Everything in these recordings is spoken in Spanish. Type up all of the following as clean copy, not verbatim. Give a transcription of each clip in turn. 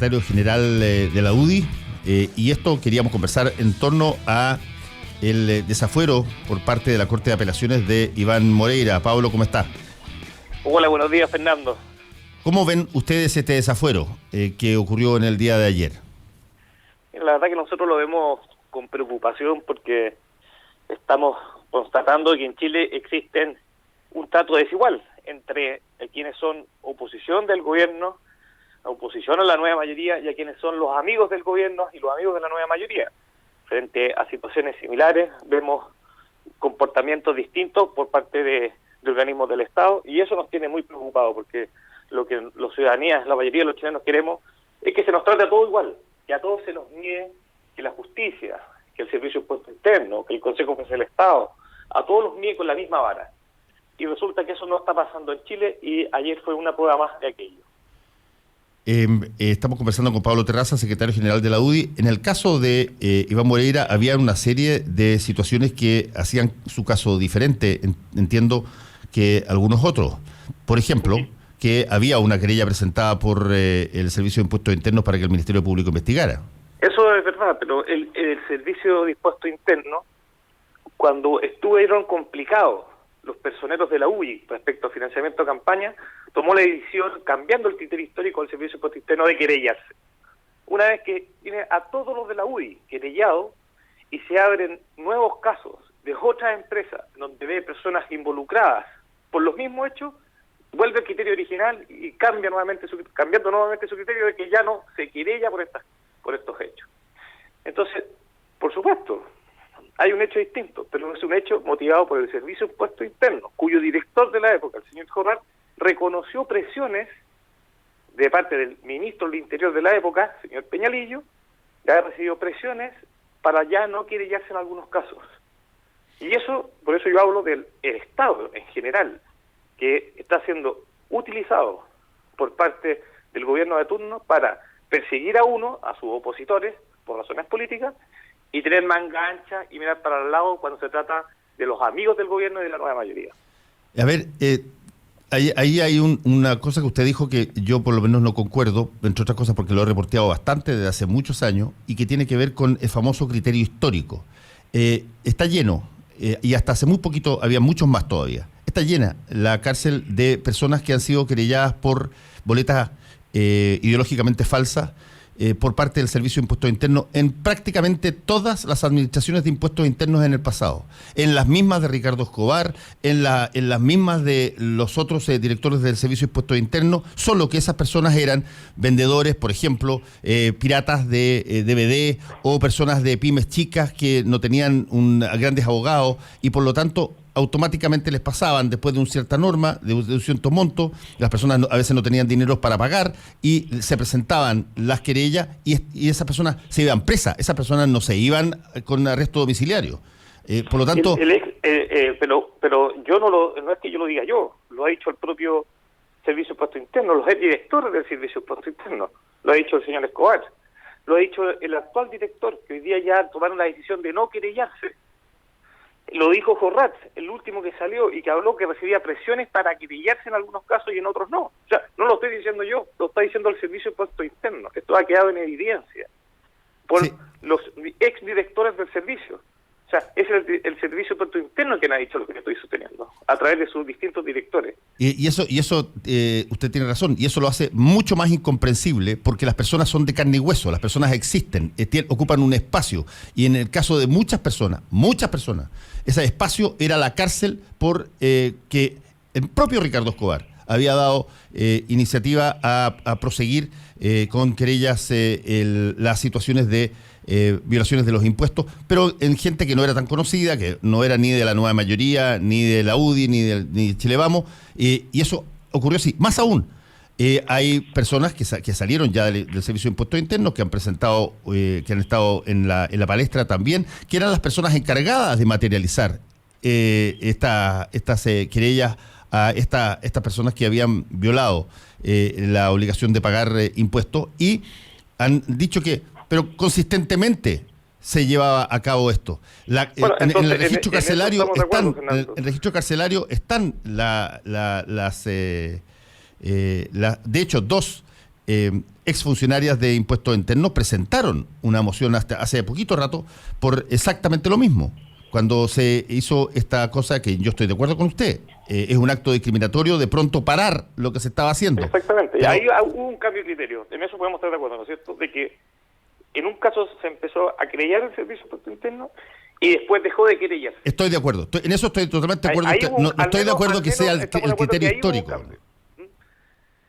secretario general de la UDI, y esto queríamos conversar en torno a el desafuero por parte de la Corte de Apelaciones de Iván Moreira. Pablo, ¿cómo está? Hola, buenos días, Fernando. ¿Cómo ven ustedes este desafuero que ocurrió en el día de ayer? La verdad que nosotros lo vemos con preocupación porque estamos constatando que en Chile existen un trato desigual entre quienes son oposición del gobierno, oposición a la nueva mayoría, y a quienes son los amigos del gobierno y los amigos de la nueva mayoría. Frente a situaciones similares, vemos comportamientos distintos por parte de organismos del Estado, y eso nos tiene muy preocupados, porque lo que los ciudadanías, la mayoría de los chilenos queremos, es que se nos trate a todos igual, que a todos se nos niegue que la justicia, que el Servicio de Impuesto Interno, que el Consejo General del Estado, a todos los niegue con la misma vara. Y resulta que eso no está pasando en Chile, y ayer fue una prueba más de aquello. Estamos conversando con Pablo Terraza, secretario general de la UDI. En el caso de Iván Moreira, había una serie de situaciones que hacían su caso diferente, entiendo, que algunos otros. Por ejemplo, que había una querella presentada por el Servicio de Impuestos Internos para que el Ministerio Público investigara. Eso es verdad, pero el Servicio de Impuestos Internos, cuando estuvieron complicados los personeros de la UDI respecto al financiamiento de campaña, tomó la decisión, cambiando el criterio histórico del Servicio de Impuestos Internos, de querellarse. Una vez que tiene a todos los de la UDI querellados y se abren nuevos casos de otras empresas donde ve personas involucradas por los mismos hechos, vuelve al criterio original y cambiando nuevamente su criterio de que ya no se querella por estos hechos. Entonces, por supuesto, hay un hecho distinto, pero es un hecho motivado por el Servicio de Impuestos Internos, cuyo director de la época, el señor Jorrat, reconoció presiones de parte del ministro del Interior de la época, señor Peñalillo, que había recibido presiones para ya no querellarse en algunos casos. Y eso, por eso yo hablo del Estado en general, que está siendo utilizado por parte del gobierno de turno para perseguir a sus opositores por razones políticas, y tener manga ancha y mirar para el lado cuando se trata de los amigos del gobierno y de la nueva mayoría. A ver, ahí hay una cosa que usted dijo que yo por lo menos no concuerdo, entre otras cosas porque lo he reporteado bastante desde hace muchos años, y que tiene que ver con el famoso criterio histórico. Está lleno, y hasta hace muy poquito había muchos más todavía. Está llena la cárcel de personas que han sido querelladas por boletas ideológicamente falsas, por parte del Servicio de Impuestos Internos en prácticamente todas las administraciones de impuestos internos en el pasado. En las mismas de Ricardo Escobar, en las mismas de los otros directores del Servicio de Impuestos Internos, solo que esas personas eran vendedores, por ejemplo, piratas de DVD, o personas de pymes chicas que no tenían grandes abogados, y por lo tanto automáticamente les pasaban, después de una cierta norma, de un cierto monto, las personas a veces no tenían dinero para pagar, y se presentaban las querellas, y esas personas se iban presas, esas personas no se iban con arresto domiciliario. Por lo tanto... Pero yo no es que yo lo diga yo, lo ha dicho el propio Servicio de Impuestos Internos, los directores del Servicio de Impuestos Internos, lo ha dicho el señor Escobar, lo ha dicho el actual director, que hoy día ya tomaron la decisión de no querellarse. Lo dijo Jorrat, el último que salió, y que habló que recibía presiones para querellarse en algunos casos y en otros no. O sea, no lo estoy diciendo yo, lo está diciendo el Servicio de Impuestos Internos. Esto ha quedado en evidencia por los exdirectores del servicio. O sea, es el Servicio de Impuestos Internos quien ha dicho lo que estoy sosteniendo, a través de sus distintos directores. Y eso usted tiene razón, y eso lo hace mucho más incomprensible, porque las personas son de carne y hueso, las personas existen, ocupan un espacio, y en el caso de muchas personas, ese espacio era la cárcel por que el propio Ricardo Escobar había dado iniciativa a proseguir con querellas las situaciones de violaciones de los impuestos, pero en gente que no era tan conocida, que no era ni de la nueva mayoría, ni de la UDI, ni de Chile Vamos, y eso ocurrió así. Más aún, hay personas que salieron ya del Servicio de Impuestos Internos, que han presentado, que han estado en la palestra también, que eran las personas encargadas de materializar estas querellas a estas personas que habían violado la obligación de pagar impuestos, y han dicho que, pero consistentemente se llevaba a cabo esto. En el registro carcelario están de hecho dos exfuncionarias de impuestos internos presentaron una moción hasta hace poquito rato por exactamente lo mismo. Cuando se hizo esta cosa, que yo estoy de acuerdo con usted, es un acto discriminatorio de pronto parar lo que se estaba haciendo. Exactamente, y ahí hubo un cambio de criterio, en eso podemos estar de acuerdo, ¿no es cierto? De que en un caso se empezó a querellar el Servicio de Impuestos Internos y después dejó de querellar. Estoy de acuerdo, en eso estoy totalmente de acuerdo. No estoy de acuerdo que sea el criterio histórico.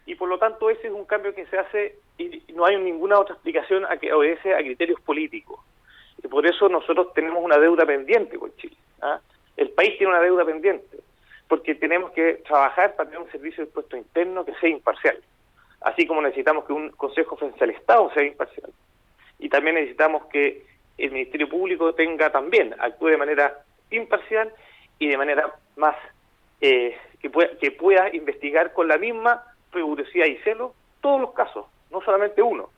Y por lo tanto ese es un cambio que se hace y no hay ninguna otra explicación a que obedece a criterios políticos. Y por eso nosotros tenemos una deuda pendiente con Chile. ¿Ah? El país tiene una deuda pendiente, porque tenemos que trabajar para tener un servicio de impuestos internos que sea imparcial. Así como necesitamos que un Consejo frente al Estado sea imparcial. Y también necesitamos que el Ministerio Público actúe de manera imparcial y de manera más que pueda investigar con la misma rigurosidad y celo todos los casos, no solamente uno.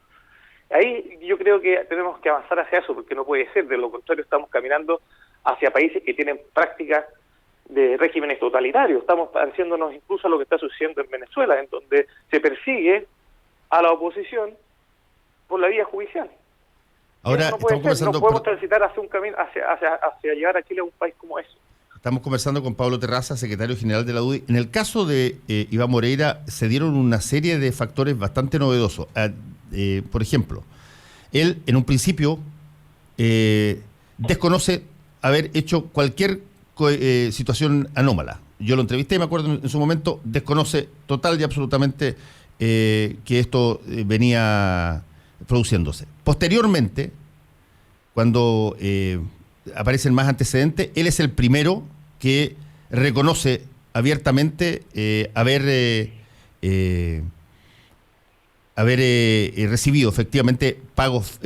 Ahí yo creo que tenemos que avanzar hacia eso, porque no puede ser, de lo contrario estamos caminando hacia países que tienen prácticas de regímenes totalitarios. Estamos pareciéndonos incluso a lo que está sucediendo en Venezuela, en donde se persigue a la oposición por la vía judicial. Ahora no puede ser, no podemos transitar hacia un camino, hacia llevar a Chile a un país como ese. Estamos conversando con Pablo Terraza, secretario general de la UDI. En el caso de Iván Moreira se dieron una serie de factores bastante novedosos. Por ejemplo, él en un principio desconoce haber hecho cualquier situación anómala. Yo lo entrevisté y me acuerdo en su momento, desconoce total y absolutamente que esto venía produciéndose. Posteriormente, cuando aparecen más antecedentes, él es el primero que reconoce abiertamente haber recibido efectivamente pagos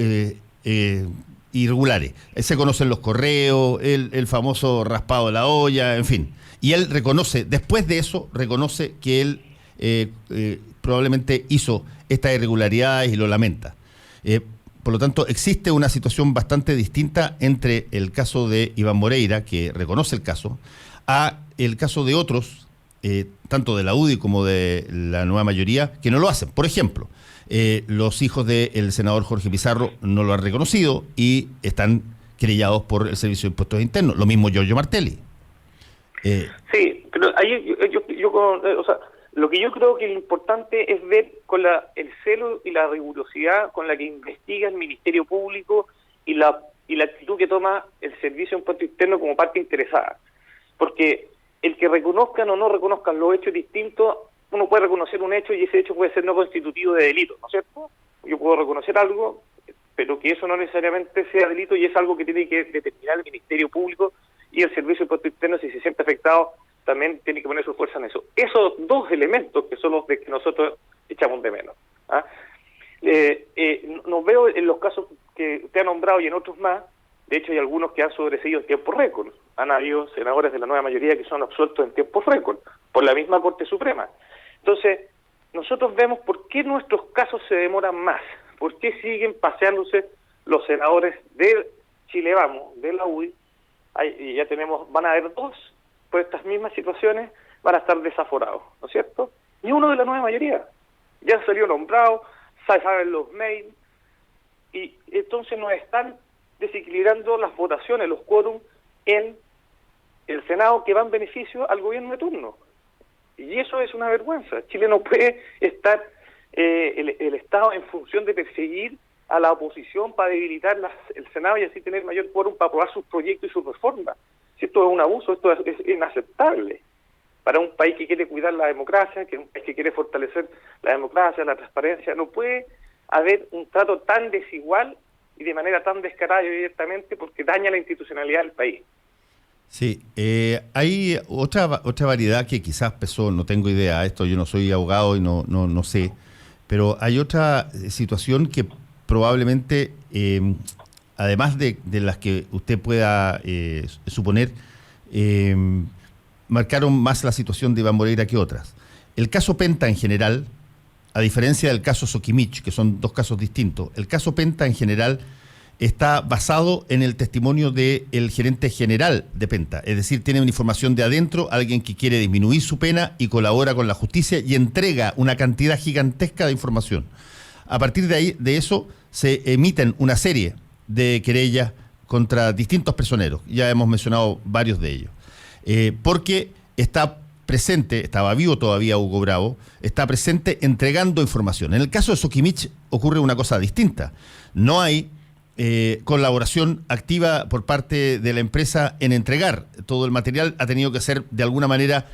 irregulares. Se conocen los correos, el famoso raspado de la olla, en fin. Y él reconoce, después de eso, reconoce que él probablemente hizo estas irregularidades y lo lamenta. Por lo tanto, existe una situación bastante distinta entre el caso de Iván Moreira, que reconoce el caso, a el caso de otros, tanto de la UDI como de la nueva mayoría, que no lo hacen. Por ejemplo, los hijos del senador Jorge Pizarro no lo han reconocido y están querellados por el Servicio de Impuestos Internos. Lo mismo Giorgio Martelli. Sí, pero ahí lo que yo creo que lo importante es ver con el celo y la rigurosidad con la que investiga el Ministerio Público y la actitud que toma el Servicio de Impuestos Internos como parte interesada. Porque el que reconozcan o no reconozcan los hechos distintos, uno puede reconocer un hecho y ese hecho puede ser no constitutivo de delito, ¿no es cierto? Yo puedo reconocer algo, pero que eso no necesariamente sea delito y es algo que tiene que determinar el Ministerio Público y el Servicio de Impuestos Internos, si se siente afectado, también tiene que poner su fuerza en eso. Esos dos elementos que son los de que nosotros echamos de menos. ¿Ah? Nos veo en los casos que usted ha nombrado y en otros más. De hecho, hay algunos que han sobreseído en tiempo récord. Han habido senadores de la nueva mayoría que son absueltos en tiempo récord por la misma Corte Suprema. Entonces, nosotros vemos por qué nuestros casos se demoran más, por qué siguen paseándose los senadores de Chile Vamos, de la UDI. Y ya van a haber dos por estas mismas situaciones, van a estar desaforados, ¿no es cierto? Y uno de la nueva mayoría. Ya salió nombrado, saben los mails, y entonces nos están desequilibrando las votaciones, los quórums en el Senado que van en beneficio al gobierno de turno. Y eso es una vergüenza. Chile no puede estar el Estado en función de perseguir a la oposición para debilitar el Senado y así tener mayor quórum para aprobar sus proyectos y sus reformas. Si esto es un abuso, esto es inaceptable para un país que quiere cuidar la democracia, que un país que quiere fortalecer la democracia, la transparencia. No puede haber un trato tan desigual y de manera tan descarada y abiertamente porque daña la institucionalidad del país. Sí, hay otra variedad que quizás pesó, no tengo idea, esto yo no soy abogado y no sé, pero hay otra situación que probablemente, además de las que usted pueda suponer, marcaron más la situación de Iván Moreira que otras. El caso Penta en general, a diferencia del caso Soquimich, que son dos casos distintos, el caso Penta en general está basado en el testimonio del gerente general de Penta, es decir, tiene una información de adentro, alguien que quiere disminuir su pena y colabora con la justicia y entrega una cantidad gigantesca de información. a partir de ahí, de eso, se emiten una serie de querellas contra distintos personeros. Ya hemos mencionado varios de ellos. Porque está presente, estaba vivo todavía Hugo Bravo, está presente entregando información. En el caso de Soquimich ocurre una cosa distinta. No hay colaboración activa por parte de la empresa en entregar. Todo el material ha tenido que ser de alguna manera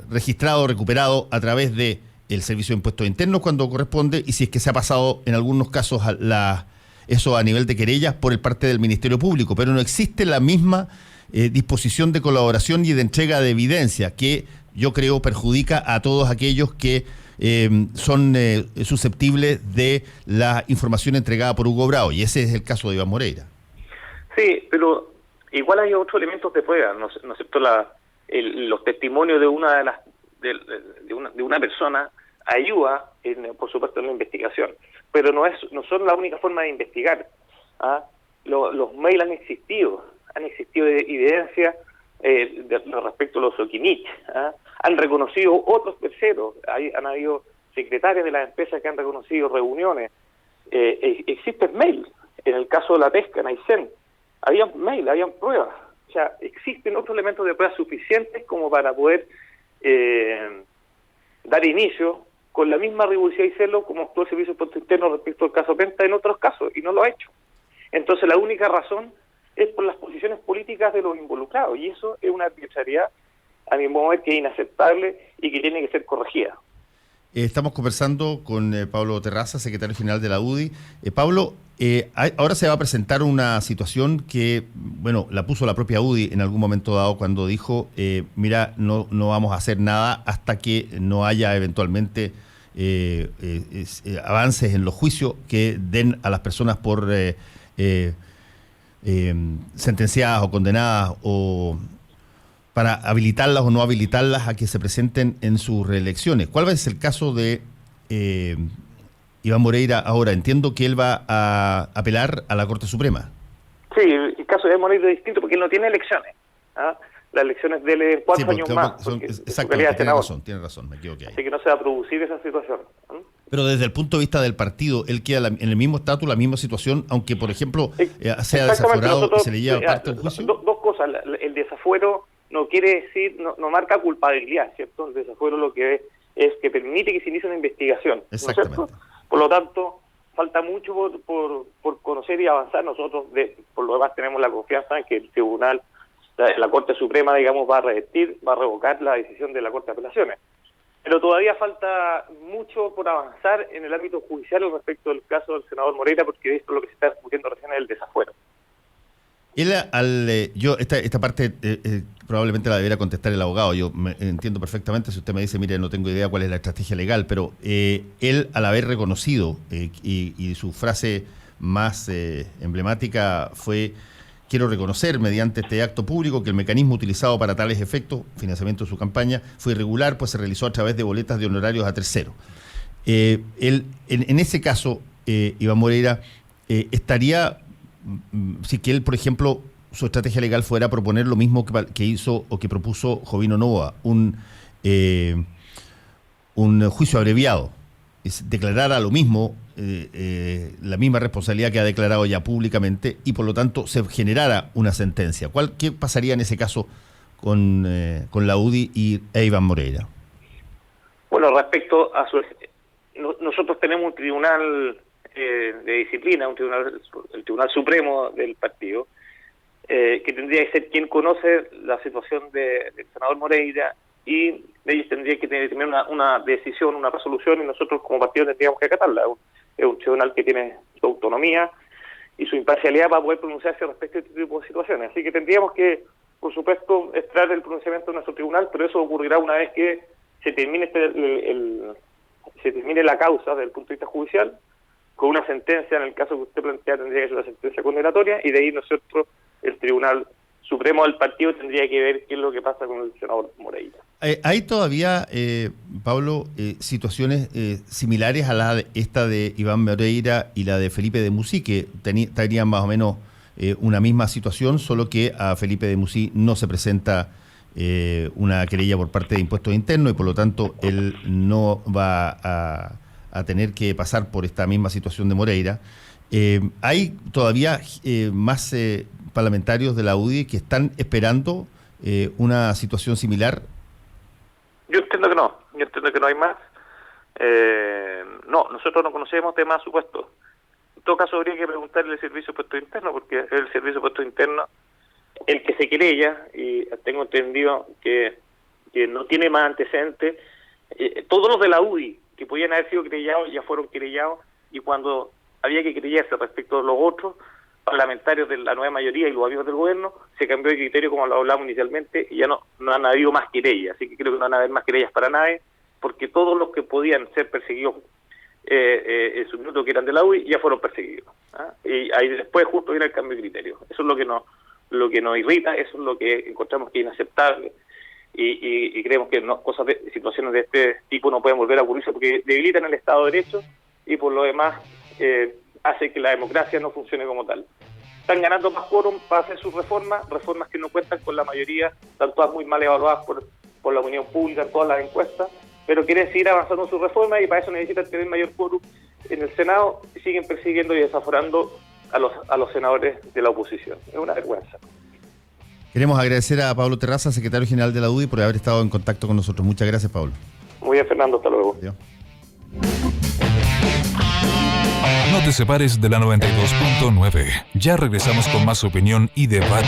registrado, recuperado a través de el Servicio de Impuestos Internos cuando corresponde, y si es que se ha pasado en algunos casos eso a nivel de querellas por el parte del Ministerio Público, pero no existe la misma disposición de colaboración y de entrega de evidencia que yo creo perjudica a todos aquellos que son susceptibles de la información entregada por Hugo Bravo, y ese es el caso de Iván Moreira. Sí, pero igual hay otros elementos de prueba, ¿no es cierto? Los testimonios de una persona ayuda, por supuesto, en la investigación, pero no son la única forma de investigar. Los mails han existido evidencia respecto a los Soquimich. Han reconocido otros terceros, han habido secretarios de las empresas que han reconocido reuniones. Existen mails. En el caso de la pesca en Aysén, habían mails, habían pruebas. O sea, existen otros elementos de pruebas suficientes como para poder dar inicio con la misma rigurosidad y celo como actuó el Servicio de Impuestos Internos respecto al caso Penta en otros casos, y no lo ha hecho. Entonces la única razón es por las posiciones políticas de los involucrados, y eso es una arbitrariedad, a mi modo de ver, que es inaceptable y que tiene que ser corregida. Estamos conversando con Pablo Terraza, secretario general de la UDI. Pablo, ahora se va a presentar una situación que, bueno, la puso la propia UDI en algún momento dado cuando dijo, mira, no vamos a hacer nada hasta que no haya eventualmente avances en los juicios que den a las personas por sentenciadas o condenadas, o para habilitarlas o no habilitarlas a que se presenten en sus reelecciones. ¿Cuál va a ser el caso de Iván Moreira ahora? Entiendo que él va a apelar a la Corte Suprema. Sí, el caso de Iván Moreira es distinto porque él no tiene elecciones. Las elecciones de él en 4 años más. Exactamente, tiene razón, me equivoqué ahí. Así que no se va a producir esa situación. Pero desde el punto de vista del partido, él queda en el mismo estatus, la misma situación, aunque, por ejemplo, sea desaforado y se le lleva parte del juicio. Dos cosas. El desafuero no quiere decir, no marca culpabilidad, ¿cierto? El desafuero lo que es que permite que se inicie una investigación, ¿no es cierto? Por lo tanto, falta mucho por conocer y avanzar. Nosotros, por lo demás, tenemos la confianza en que el tribunal, la Corte Suprema, digamos, va a revocar la decisión de la Corte de Apelaciones. Pero todavía falta mucho por avanzar en el ámbito judicial respecto del caso del senador Moreira, porque esto es lo que se está discutiendo recién, es el desafuero. Esta parte probablemente la debiera contestar el abogado. Yo entiendo perfectamente si usted me dice, mire, no tengo idea cuál es la estrategia legal, pero él, al haber reconocido, y su frase más emblemática fue: quiero reconocer mediante este acto público que el mecanismo utilizado para tales efectos, financiamiento de su campaña, fue irregular, pues se realizó a través de boletas de honorarios a terceros. En ese caso, Iván Moreira estaría, si que él, por ejemplo, su estrategia legal fuera proponer lo mismo que hizo o que propuso Jovino Novoa, un juicio abreviado, declarara lo mismo, la misma responsabilidad que ha declarado ya públicamente, y por lo tanto se generara una sentencia. ¿Qué pasaría en ese caso con la UDI e Iván Moreira? Bueno, respecto a nosotros tenemos un tribunal de disciplina, el Tribunal Supremo del partido, que tendría que ser quien conoce la situación del senador Moreira, y ellos tendrían que tener una decisión, una resolución, y nosotros como partido tendríamos que acatarla. Es un tribunal que tiene su autonomía y su imparcialidad para poder pronunciarse respecto a este tipo de situaciones. Así que tendríamos que, por supuesto, extraer el pronunciamiento de nuestro tribunal, pero eso ocurrirá una vez que se termine se termine la causa desde el punto de vista judicial, con una sentencia. En el caso que usted plantea, tendría que ser una sentencia condenatoria, y de ahí nosotros, el Tribunal Supremo del partido, tendría que ver qué es lo que pasa con el senador Moreira. ¿Hay todavía, Pablo, situaciones similares a la esta de Iván Moreira y la de Felipe Demusí, que tenían más o menos una misma situación, solo que a Felipe Demusí no se presenta una querella por parte de Impuestos Internos, y por lo tanto él no va a tener que pasar por esta misma situación de Moreira. ¿Hay todavía más parlamentarios de la UDI que están esperando una situación similar? Yo entiendo que no hay más. No, nosotros no conocemos de más supuestos. En todo caso habría que preguntarle al Servicio de Puesto Interno, porque es el Servicio de Puesto Interno el que se querella, y tengo entendido que no tiene más antecedentes. Todos los de la UDI que podían haber sido querellados ya fueron querellados, y cuando había que querellarse respecto a los otros parlamentarios de la nueva mayoría y los amigos del gobierno, se cambió de criterio como lo hablamos inicialmente, y ya no han habido más querellas. Así que creo que no van a haber más querellas para nadie, porque todos los que podían ser perseguidos en su minuto, que eran de la UDI, ya fueron perseguidos. Y ahí después justo viene el cambio de criterio. Eso es lo que nos irrita, eso es lo que encontramos que es inaceptable, y creemos que situaciones de este tipo no pueden volver a ocurrirse, porque debilitan el Estado de Derecho y por lo demás hace que la democracia no funcione como tal. Están ganando más quórum para hacer sus reformas que no cuentan con la mayoría, están todas muy mal evaluadas por la opinión pública en todas las encuestas, pero quieren seguir avanzando en sus reformas, y para eso necesitan tener mayor quórum en el Senado, y siguen persiguiendo y desaforando a los senadores de la oposición. Es una vergüenza. Queremos agradecer a Pablo Terraza, secretario general de la UDI, por haber estado en contacto con nosotros. Muchas gracias, Pablo. Muy bien, Fernando, hasta luego. Adiós. No te separes de la 92.9. Ya regresamos con más opinión y debate